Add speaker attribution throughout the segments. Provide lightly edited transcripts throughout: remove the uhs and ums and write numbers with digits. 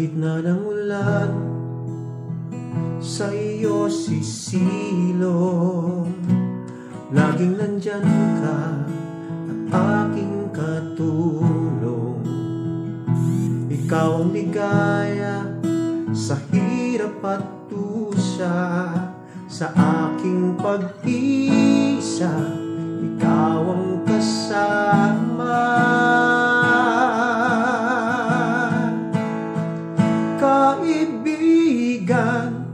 Speaker 1: gitna ng ulan, sa iyo sisilong. Laging nandyan ka at aking katulong. Ikaw ang ligaya sa hirap at dusa, sa aking pag-isa ikaw ang kasama. Kaibigan,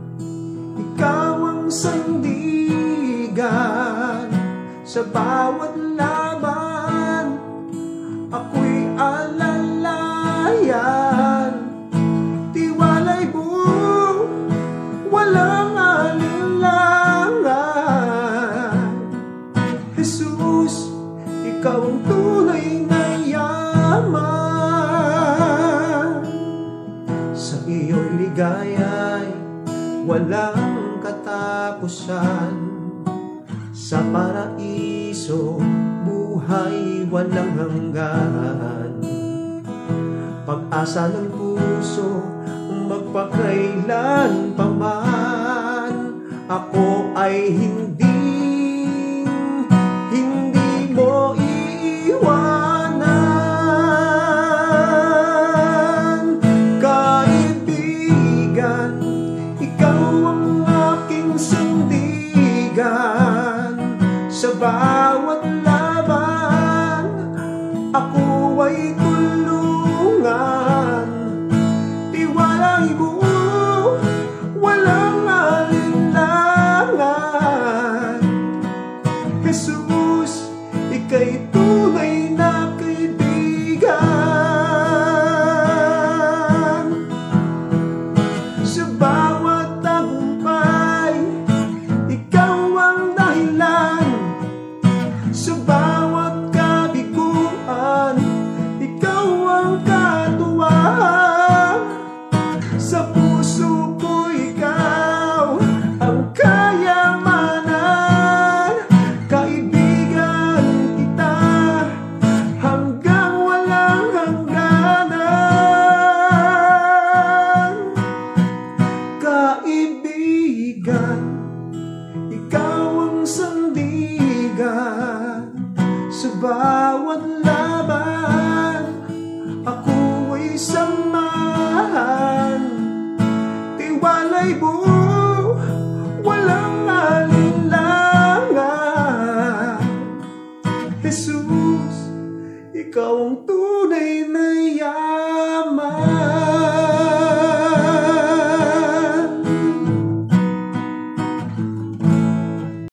Speaker 1: ikaw ang sandigan sa bawat laban. Ako'y alalayan, tiwala'y buo, walang alinlangan. Jesus, ikaw ang tunay na yaman. Sa iyo'y ligaya'y walang katapusan. Sa paraiso, buhay walang hanggan. Pag-asa ng puso, magpakailan pa man. Ako ay hindi mo iiwanan. Kaibigan, ikaw ang aking sandigan sa bawat laban. Ako ay tulungan, tiwala'y buo, walang alinlangan. Jesus, ika'y tunay na kaibigan. Sa bawat tagumpay, ikaw ang dahilan. Sa bawat kabiguan, ikaw ang katuwang. Sa puso ko ikaw ang kayamanan. Kaibigan kita hanggang walang hangganan. Kaibigan, ikaw ang sandigan sa bawat laban. Ako ay samahan, tiwala'y buo, walang alinlangan. Jesus, ikaw ang tunay na yaman.